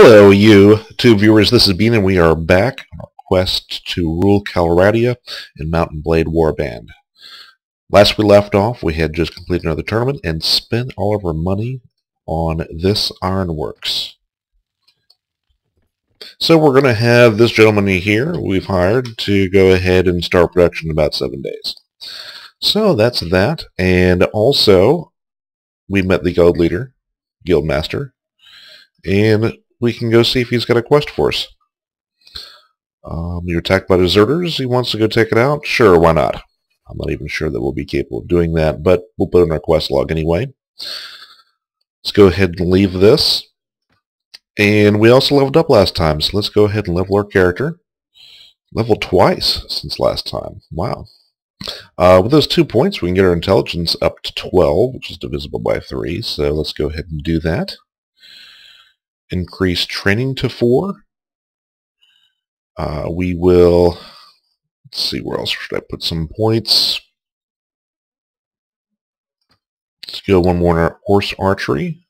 Hello, you two viewers. This is Beane, and we are back on our quest to rule Calradia in Mount&Blade Warband. Last we left off, we had just completed another tournament and spent all of our money on this ironworks. So we're going to have this gentleman here we've hired to go ahead and start production in about 7 days. So that's that, and also we met the guild leader, guild master, and we can go see if he's got a quest for us. You're attacked by deserters. He wants to go take it out. Sure, why not? I'm not even sure that we'll be capable of doing that, but we'll put it in our quest log anyway. Let's go ahead and leave this. And we also leveled up last time, so let's go ahead and level our character. Leveled twice since last time. Wow. With those 2 points, we can get our intelligence up to 12, which is divisible by 3, so let's go ahead and do that. Increase training to 4. We will, let's see, where else should I put some points? Let's go one more in our horse archery.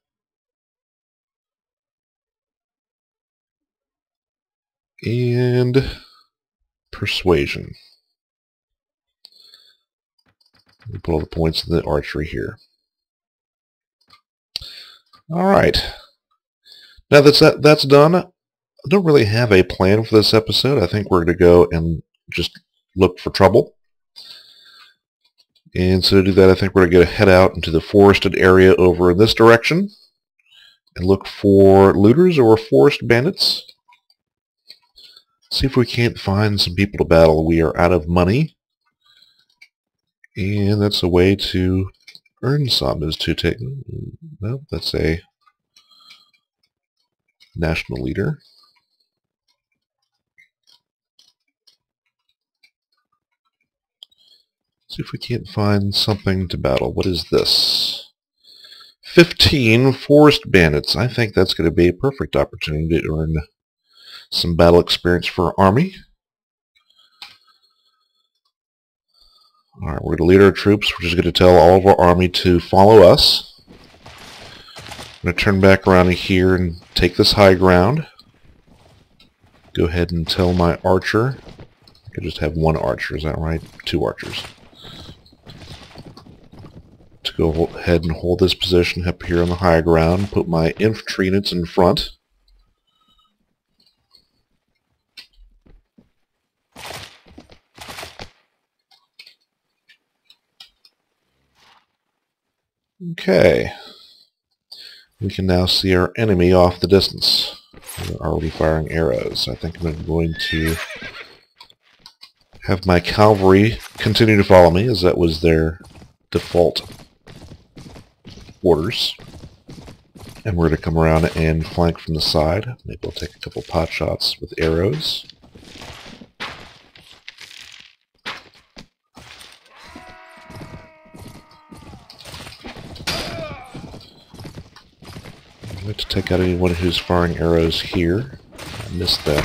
And persuasion. We put all the points in the archery here. Alright. Now that's done, I don't really have a plan for this episode. I think we're going to go and just look for trouble. And so to do that, I think we're going to head out into the forested area over in this direction and look for looters or forest bandits. See if we can't find some people to battle. We are out of money, and that's a way to earn some, is to take... No, that's a national leader. See if we can't find something to battle. What is this? 15 forest bandits. I think that's going to be a perfect opportunity to earn some battle experience for our army. Alright, we're going to lead our troops. We're just going to tell all of our army to follow us. I'm going to turn back around here and take this high ground. Go ahead and tell my archer. I could just have one archer, is that right? 2 archers. To go ahead and hold this position up here on the high ground. Put my infantry units in front. Okay. We can now see our enemy off the distance. They're already firing arrows. I think I'm going to have my cavalry continue to follow me, as that was their default orders. And we're going to come around and flank from the side. Maybe we'll take a couple pot shots with arrows. I'm going to take out anyone who's firing arrows here. I missed them.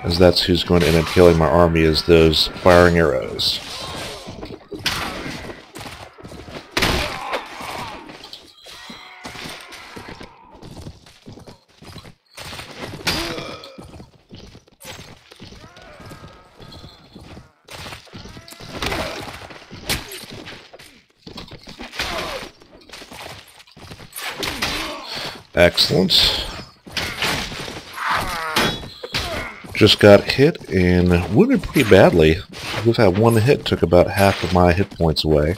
As that's who's going to end up killing my army, is those firing arrows. Excellent. Just got hit and wounded pretty badly. We've had one hit, took about half of my hit points away.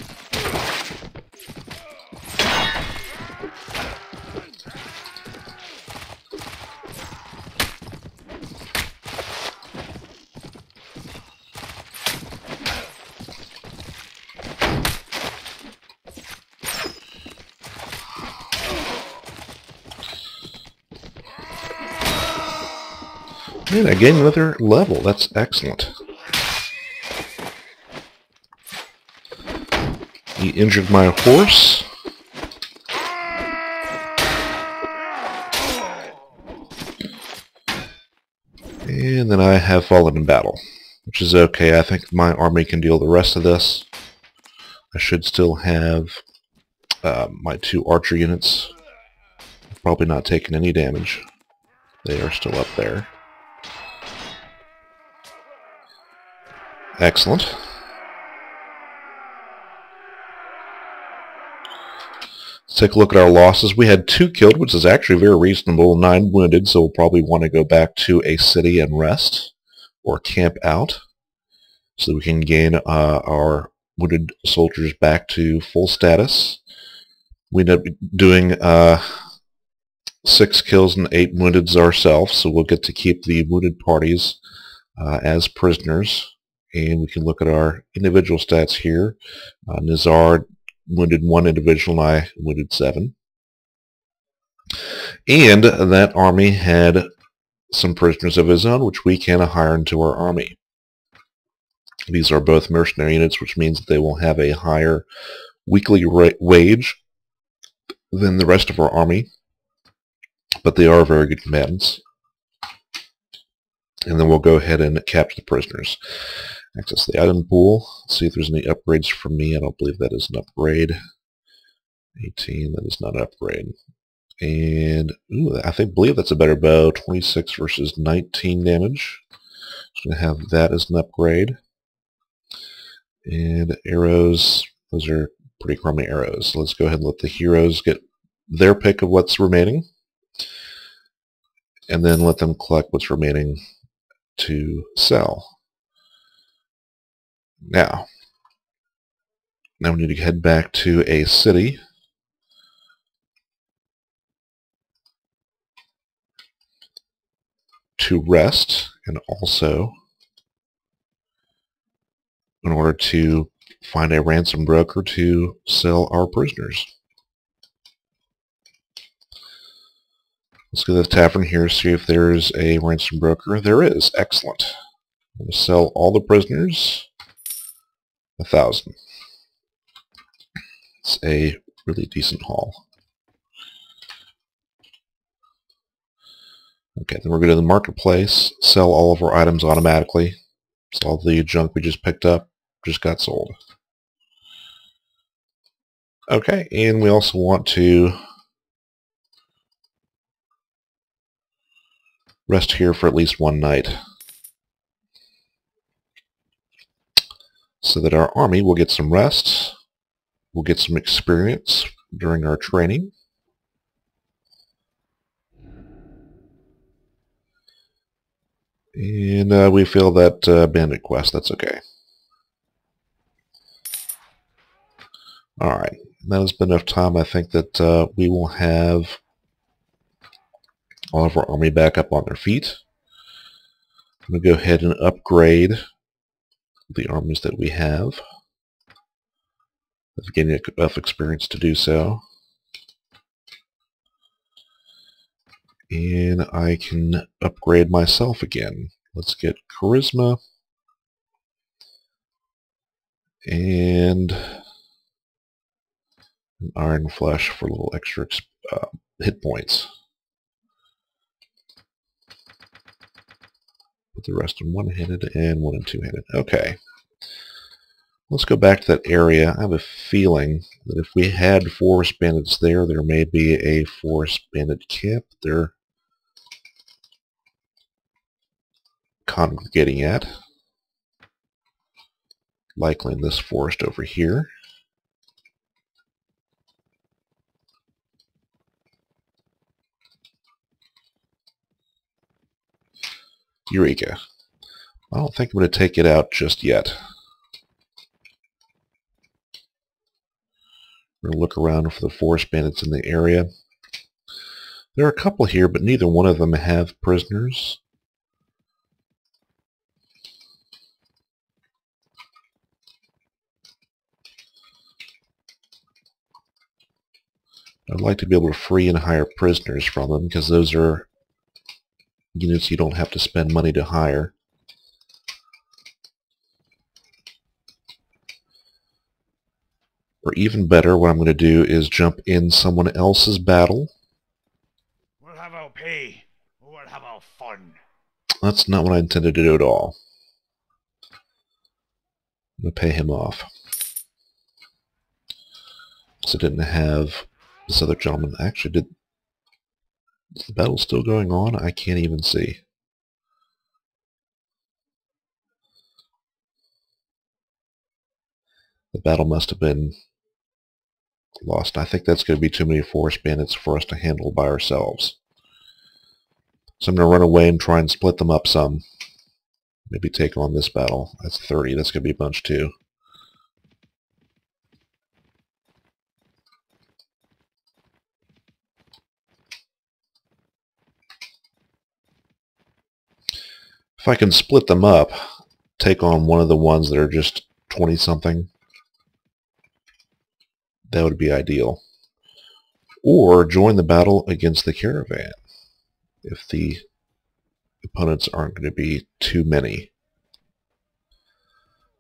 Man, I gained another level. That's excellent. He injured my horse. And then I have fallen in battle, which is okay. I think my army can deal with the rest of this. I should still have My 2 archer units probably not taking any damage. They are still up there. Excellent. Let's take a look at our losses. We had 2 killed, which is actually very reasonable, 9 wounded, so we'll probably want to go back to a city and rest or camp out so that we can gain our wounded soldiers back to full status. We end up doing 6 kills and 8 woundeds ourselves, so we'll get to keep the wounded parties as prisoners. And we can look at our individual stats here. Nizar wounded 1 individual and I wounded 7. And that army had some prisoners of his own, which we can hire into our army. These are both mercenary units, which means that they will have a higher weekly wage than the rest of our army, but they are very good combatants. And then we'll go ahead and capture the prisoners. Access the item pool. See if there's any upgrades for me. I don't believe that is an upgrade. 18, that is not an upgrade. And ooh, I believe that's a better bow. 26 versus 19 damage. So I'm going to have that as an upgrade. And arrows, those are pretty crummy arrows. So let's go ahead and let the heroes get their pick of what's remaining. And then let them collect what's remaining to sell. Now we need to head back to a city to rest, and also in order to find a ransom broker to sell our prisoners. Let's go to the tavern here, see if there's a ransom broker. There is. Excellent. I'm going to sell all the prisoners. 1,000. It's a really decent haul. Okay, then we're going to the marketplace, sell all of our items automatically. So all the junk we just picked up just got sold. Okay, and we also want to rest here for at least 1 night, so that our army will get some rest, we'll get some experience during our training. And we failed that bandit quest. That's okay. Alright, that has been enough time. I think that we will have all of our army back up on their feet. I'm going to go ahead and upgrade the armies that we have. I've gained enough experience to do so. And I can upgrade myself again. Let's get Charisma and an Iron Flesh for a little extra hit points. Put the rest in one-handed and one and two-handed. Okay. Let's go back to that area. I have a feeling that if we had forest bandits there, there may be a forest bandit camp they're congregating at. Likely in this forest over here. Eureka. I don't think I'm going to take it out just yet. We're going to look around for the forest bandits in the area. There are a couple here, but neither one of them have prisoners. I'd like to be able to free and hire prisoners from them, because those are units you don't have to spend money to hire. Or even better, what I'm going to do is jump in someone else's battle. We'll have our pay. We'll have our fun. That's not what I intended to do at all. I'm going to pay him off. So it didn't have this other gentleman. Actually, is the battle still going on? I can't even see. The battle must have been lost. I think that's going to be too many forest bandits for us to handle by ourselves. So I'm going to run away and try and split them up some. Maybe take on this battle. That's 30. That's going to be a bunch too. If I can split them up, take on one of the ones that are just 20-something, that would be ideal. Or join the battle against the caravan if the opponents aren't going to be too many.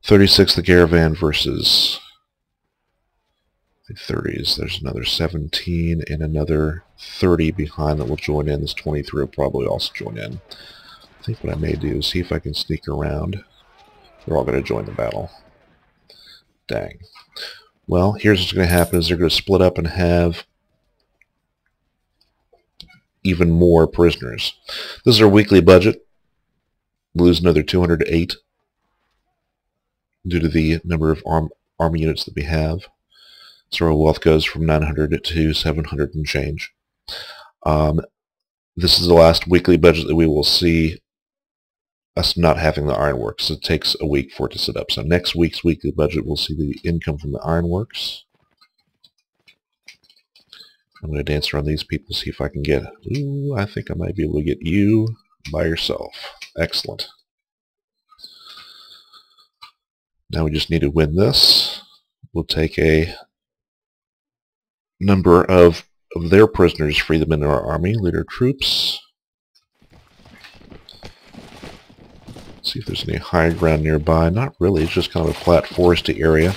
36 the caravan versus the 30s. There's another 17 and another 30 behind that will join in. This 23 will probably also join in. I think what I may do is see if I can sneak around. They're all going to join the battle. Dang. Well, here's what's going to happen is they're going to split up and have even more prisoners. This is our weekly budget. We lose another 208 due to the number of army units that we have. So our wealth goes from 900 to 700 and change. This is the last weekly budget that we will see us not having the ironworks. It takes a week for it to set up. So next week's weekly budget, we'll see the income from the ironworks. I'm going to dance around these people, see if I can get... Ooh, I think I might be able to get you by yourself. Excellent. Now we just need to win this. We'll take a number of their prisoners, free them into our army, lead our troops. See if there's any high ground nearby. Not really, it's just kind of a flat foresty area.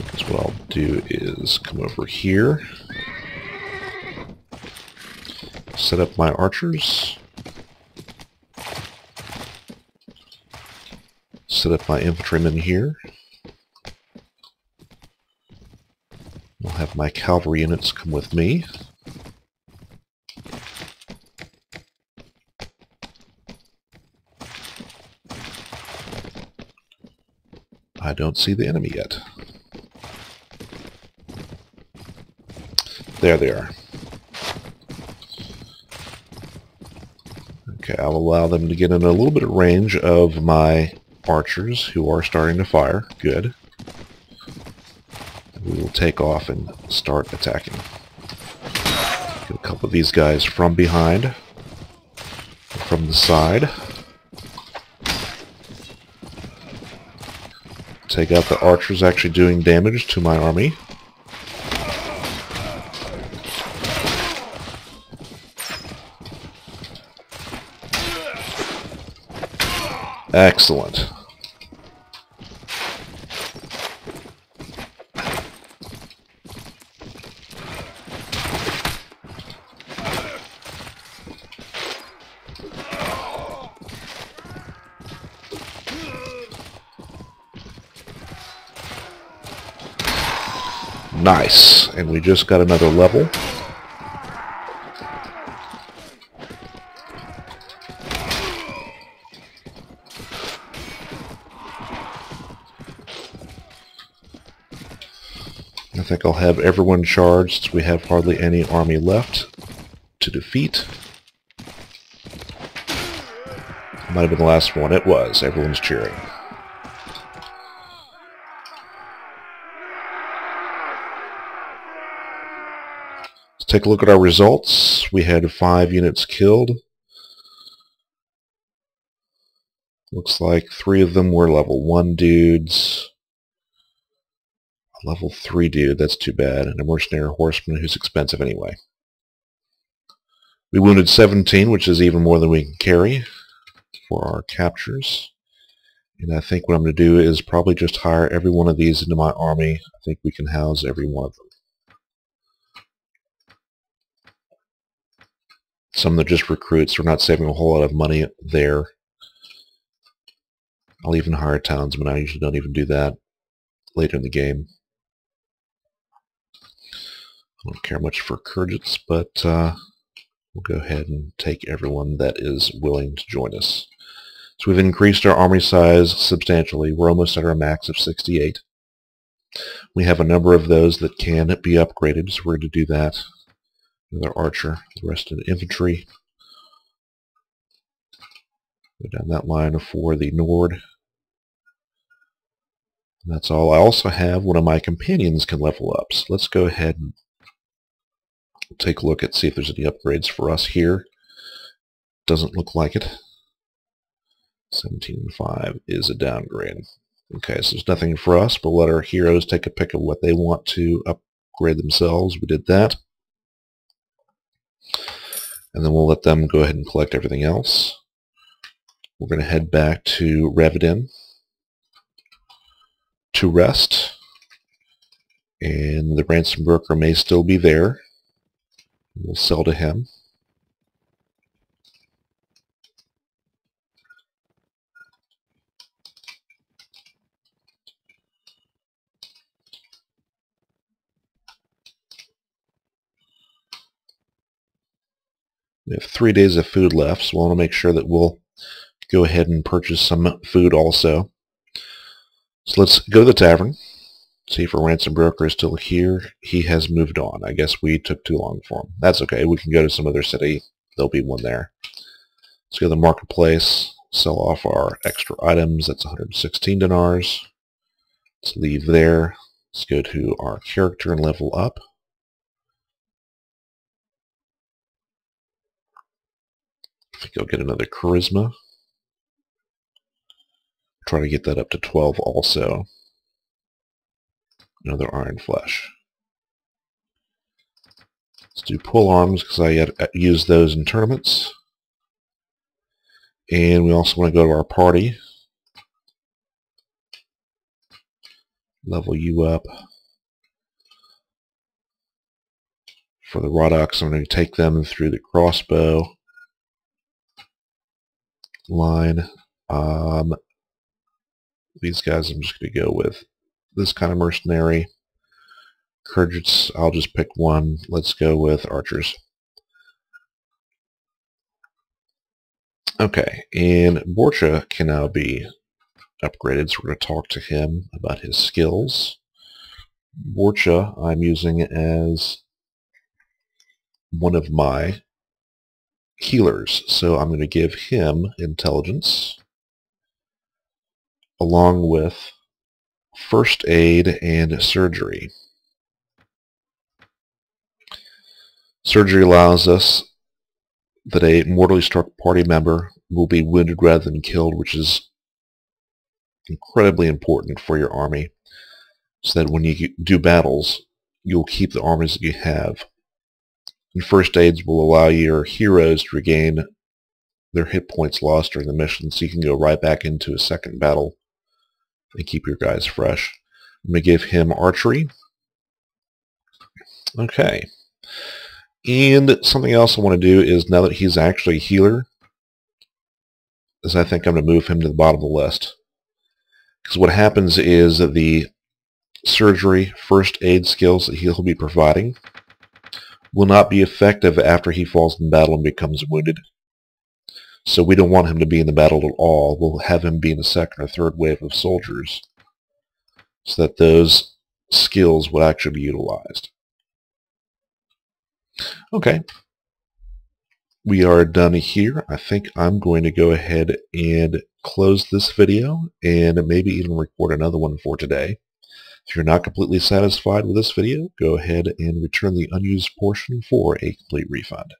Because what I'll do is come over here, set up my archers, set up my infantrymen here. I'll have my cavalry units come with me. I don't see the enemy yet. There they are. Okay, I'll allow them to get in a little bit of range of my archers who are starting to fire. Good. We will take off and start attacking. Get a couple of these guys from behind, from the side. Take out the archers actually doing damage to my army. Excellent. Nice. And we just got another level. I think I'll have everyone charged since we have hardly any army left to defeat. Might have been the last one. It was. Everyone's cheering. Let's take a look at our results. We had 5 units killed. Looks like 3 of them were level 1 dudes. A level 3 dude, that's too bad. And a mercenary horseman who's expensive anyway. We wounded 17, which is even more than we can carry for our captures. And I think what I'm going to do is probably just hire every one of these into my army. I think we can house every one of them. Some that just recruits, we're not saving a whole lot of money there. I'll even hire townsmen. I usually don't even do that later in the game. Don't care much for Kurgits, but we'll go ahead and take everyone that is willing to join us. So we've increased our army size substantially. We're almost at our max of 68. We have a number of those that can be upgraded, so we're going to do that. Another archer, the rest in infantry. Go down that line for the Nord. And that's all. I also have one of my companions can level up. So let's go ahead and take a look at see if there's any upgrades for us here. Doesn't look like it. 17.5 is a downgrade. Okay, so there's nothing for us, but let our heroes take a pick of what they want to upgrade themselves. We did that. And then we'll let them go ahead and collect everything else. We're going to head back to Revidin to rest. And the ransom broker may still be there. We'll sell to him. We have 3 days of food left, so we'll want to make sure that we'll go ahead and purchase some food also. So let's go to the tavern, see if our ransom broker is still here. He has moved on. I guess we took too long for him. That's okay. We can go to some other city. There'll be one there. Let's go to the marketplace, sell off our extra items. That's 116 dinars. Let's leave there. Let's go to our character and level up. I think I'll get another charisma. Try to get that up to 12 also. Another iron flesh. Let's do pull arms because I use those in tournaments. And we also want to go to our party. Level you up. For the Roddox, I'm going to take them through the crossbow line. These guys I'm just going to go with this kind of mercenary. Kurgits, I'll just pick one. Let's go with archers. Okay, and Borcha can now be upgraded, so we're going to talk to him about his skills. Borcha I'm using as one of my healers, so I'm going to give him intelligence along with first aid and surgery. Surgery allows us that a mortally struck party member will be wounded rather than killed, which is incredibly important for your army, so that when you do battles, you'll keep the armies that you have. And first aids will allow your heroes to regain their hit points lost during the mission, so you can go right back into a second battle and keep your guys fresh. I'm going to give him archery. Okay. And something else I want to do is, now that he's actually a healer, is I think I'm going to move him to the bottom of the list. Because what happens is that the surgery, first aid skills that he'll be providing will not be effective after he falls in battle and becomes wounded. So we don't want him to be in the battle at all. We'll have him be in the second or third wave of soldiers so that those skills will actually be utilized. Okay. We are done here. I think I'm going to go ahead and close this video and maybe even record another one for today. If you're not completely satisfied with this video, go ahead and return the unused portion for a complete refund.